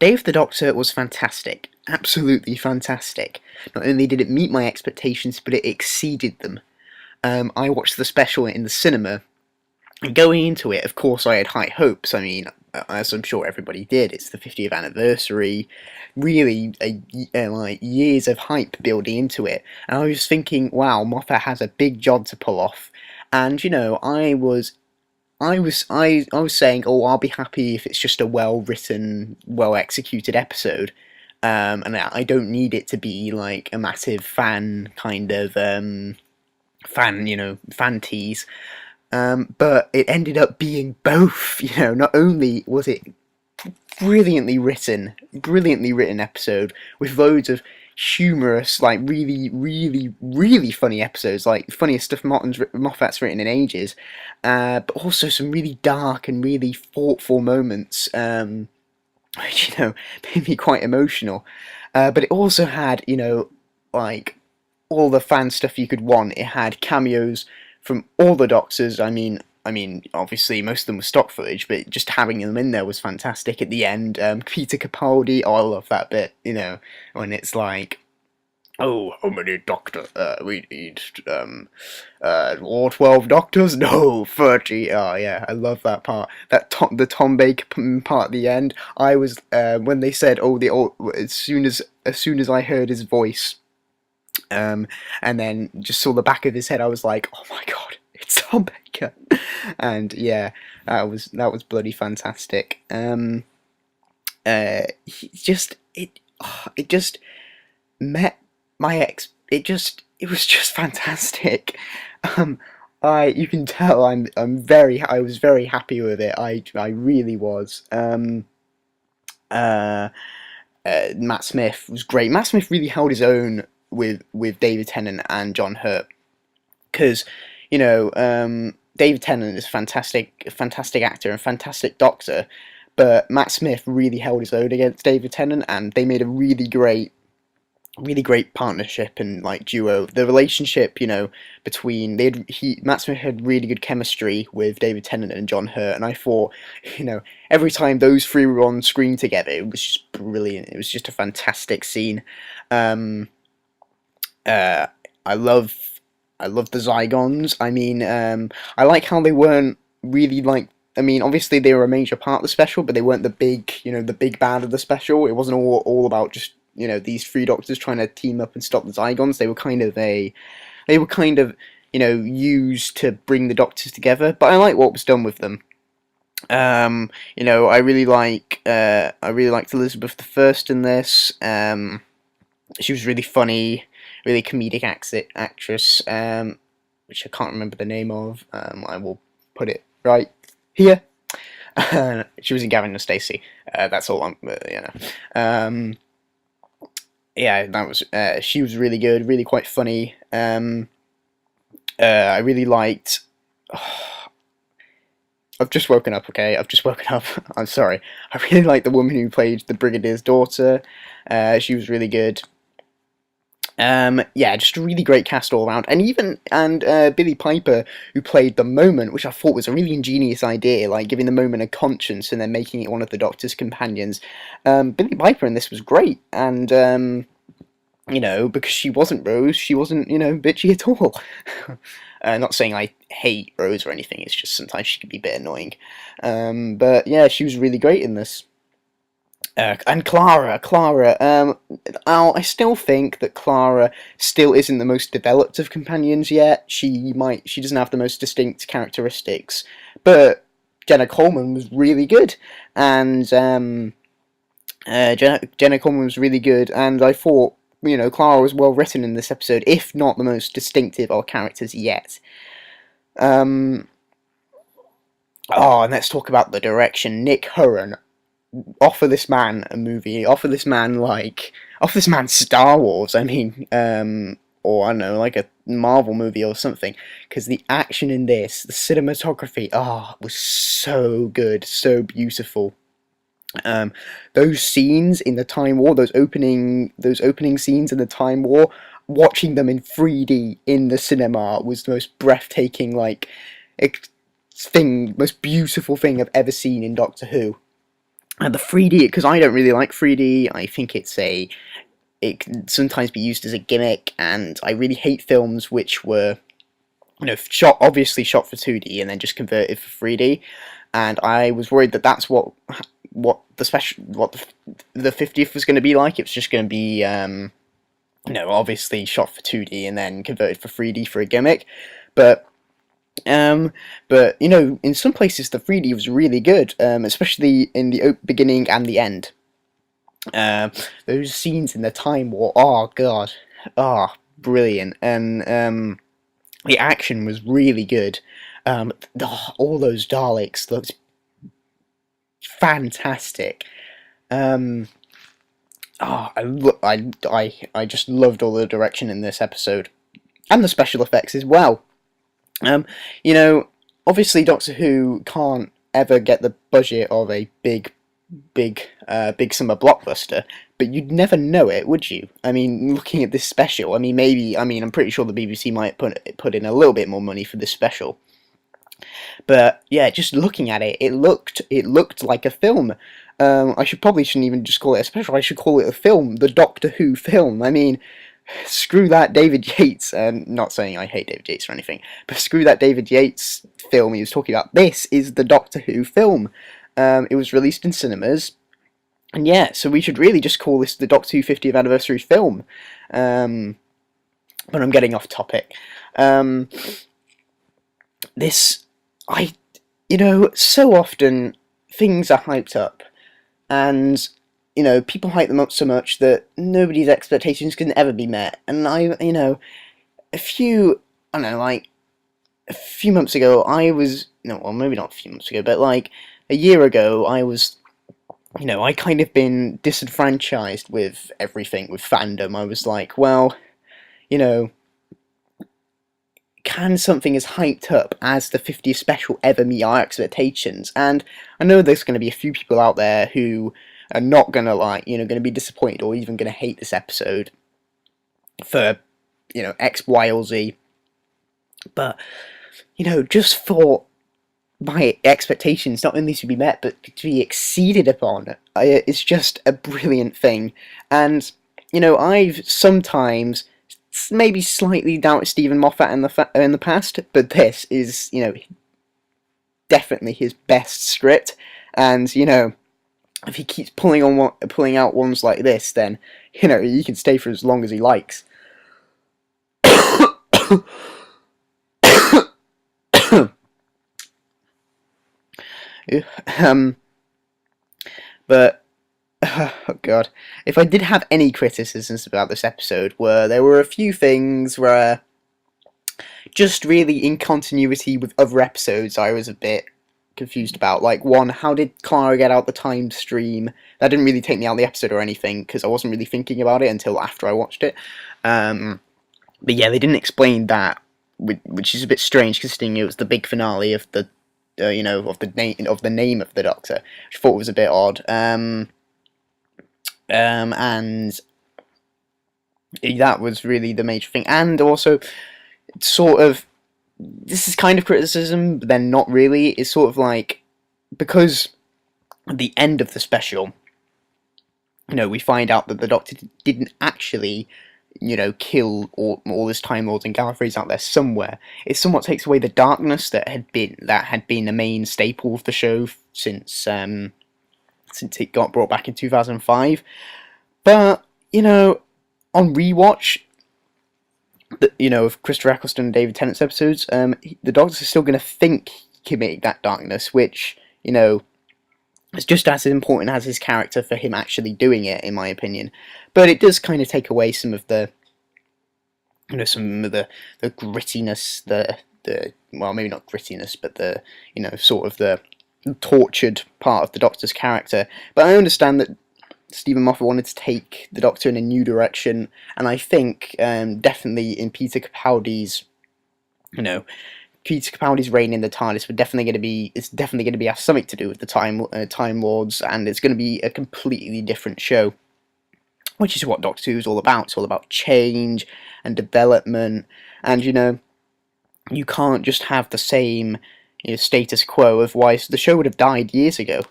Dave the Doctor was fantastic, absolutely fantastic. Not only did it meet my expectations, but it exceeded them. I watched the special in the cinema, and going into it, of course, I had high hopes. I mean, as I'm sure everybody did, it's the 50th anniversary, really, like years of hype building into it. And I was thinking, wow, Moffat has a big job to pull off. And I was saying, oh, I'll be happy if it's just a well written, well executed episode. And I don't need it to be like a massive fan kind of fan tease. But it ended up being both. Not only was it brilliantly written episode with loads of humorous, like really, really, really funny episodes, like funniest stuff Moffat's written in ages, but also some really dark and really thoughtful moments, which made me quite emotional. But it also had like all the fan stuff you could want. It had cameos from all the Doctors. I mean, obviously most of them were stock footage, but just having them in there was fantastic. At the end, Peter Capaldi. Oh, I love that bit. When it's like, oh, how many Doctors? We need all 12 Doctors? No, 30. Oh yeah, I love that part. The Tom Baker part at the end. I was when they said, as soon as I heard his voice. And then just saw the back of his head, I was like, oh my god, it's Tom Baker. And yeah, that was bloody fantastic. It just met my it was just fantastic. You can tell I was very happy with it. I really was. Matt Smith was great. Matt Smith really held his own with David Tennant and John Hurt, because David Tennant is a fantastic actor and fantastic Doctor, but Matt Smith really held his own against David Tennant, and they made a really great partnership and like duo. The relationship, between Matt Smith had really good chemistry with David Tennant and John Hurt, and I thought, every time those three were on screen together, it was just brilliant. It was just a fantastic scene. I love the Zygons. I mean, I like how they weren't really like. I mean, obviously they were a major part of the special, but they weren't the big bad of the special. It wasn't all about just these three Doctors trying to team up and stop the Zygons. They were kind of used to bring the Doctors together. But I like what was done with them. I really liked Elizabeth I in this. She was really funny, really comedic actress, which I can't remember the name of. I will put it right here. She was in Gavin and Stacey. That's all yeah, that was. She was really good, really quite funny. I really liked. I've just woken up. Okay, I've just woken up. I'm sorry. I really liked the woman who played the Brigadier's daughter. She was really good. Yeah, just a really great cast all around, and Billy Piper, who played the Moment, which I thought was a really ingenious idea, like giving the Moment a conscience and then making it one of the Doctor's companions. Billy Piper in this was great, and because she wasn't Rose, she wasn't bitchy at all. Not saying I hate Rose or anything. It's just sometimes she can be a bit annoying. But yeah, she was really great in this. And Clara, I still think that Clara still isn't the most developed of companions yet. She doesn't have the most distinct characteristics, but Jenna Coleman was really good, and Jenna Coleman was really good, and I thought Clara was well written in this episode, if not the most distinctive of characters yet. And let's talk about the direction. Nick Curran. Offer this man a movie. Offer this man Star Wars. I mean, or I don't know, like a Marvel movie or something. Because the action in this, the cinematography, was so good, so beautiful. Those scenes in the Time War, those opening scenes in the Time War, watching them in 3D in the cinema was the most breathtaking, most beautiful thing I've ever seen in Doctor Who. The 3D, because I don't really like 3D. I think it can sometimes be used as a gimmick, and I really hate films which were, obviously shot for 2D and then just converted for 3D. And I was worried that that's what the 50th was going to be like. It was just going to be obviously shot for 2D and then converted for 3D for a gimmick. But in some places the 3D was really good, especially in the beginning and the end. Those scenes in the Time War, oh god, brilliant, and the action was really good. All those Daleks looked fantastic. I just loved all the direction in this episode, and the special effects as well. Obviously Doctor Who can't ever get the budget of a big summer blockbuster, but you'd never know it, would you? I mean, looking at this special, I'm pretty sure the BBC might put in a little bit more money for this special. But yeah, just looking at it, it looked like a film. Shouldn't even just call it a special. I should call it a film, the Doctor Who film. I mean, screw that David Yates. Not saying I hate David Yates or anything, but screw that David Yates film he was talking about. This is the Doctor Who film. It was released in cinemas, and yeah, so we should really just call this the Doctor Who 50th anniversary film. But I'm getting off topic. So often things are hyped up, and people hype them up so much that nobody's expectations can ever be met. And a few months ago, maybe not a few months ago, but like a year ago, I kind of been disenfranchised with everything, with fandom. I was like, well, can something as hyped up as the 50th special ever meet our expectations? And I know there's going to be a few people out there who are not going to going to be disappointed or even going to hate this episode for, X, Y, or Z. But, just for my expectations not only to be met, but to be exceeded upon, it's just a brilliant thing. And, I've sometimes maybe slightly doubted Stephen Moffat in the past, but this is, definitely his best script. And, if he keeps pulling out ones like this, then, he can stay for as long as he likes. But oh god, if I did have any criticisms about this episode, there were a few things where just really in continuity with other episodes I was a bit confused about. Like, one, how did Clara get out the time stream? That didn't really take me out of the episode or anything, because I wasn't really thinking about it until after I watched it. But yeah, they didn't explain that, which is a bit strange considering it was the big finale of the of the name of the Doctor, which I thought was a bit odd. And that was really the major thing. And also, sort of, this is kind of criticism, but then not really. It's sort of like, because at the end of the special, we find out that the Doctor didn't actually, kill all his Time Lords and Gallifreys out there somewhere. It somewhat takes away the darkness that had been the main staple of the show since it got brought back in 2005. But on rewatch, of Christopher Eccleston and David Tennant's episodes, the Doctor's still going to think he committed that darkness, which is just as important as his character for him actually doing it, in my opinion. But it does kind of take away some of the, the grittiness, well, maybe not grittiness, but the, sort of the tortured part of the Doctor's character. But I understand that Stephen Moffat wanted to take the Doctor in a new direction, and I think definitely in Peter Capaldi's, Peter Capaldi's reign in the TARDIS it's definitely going to be have something to do with the Time Lords, and it's going to be a completely different show, which is what Doctor Who is all about. It's all about change and development, and you can't just have the same status quo, otherwise the show would have died years ago.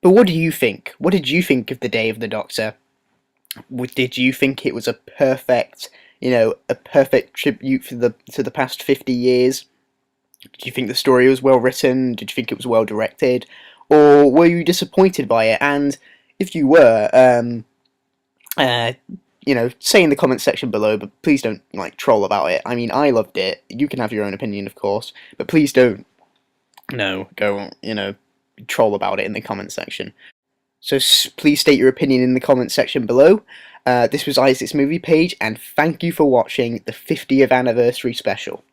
But what do you think? What did you think of the Day of the Doctor? Did you think it was a perfect, a perfect tribute to the past 50 years? Did you think the story was well written? Did you think it was well directed? Or were you disappointed by it? And if you were, say in the comment section below, but please don't, troll about it. I mean, I loved it. You can have your own opinion, of course, but please don't, go, troll about it in the comment section. So please state your opinion in the comment section below. This was Isaac's Movie Page, and thank you for watching the 50th anniversary special.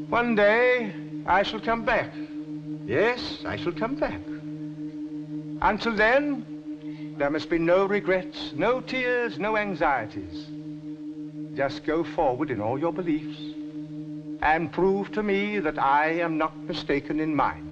One day, I shall come back. Yes, I shall come back. Until then, there must be no regrets, no tears, no anxieties. Just go forward in all your beliefs and prove to me that I am not mistaken in mine.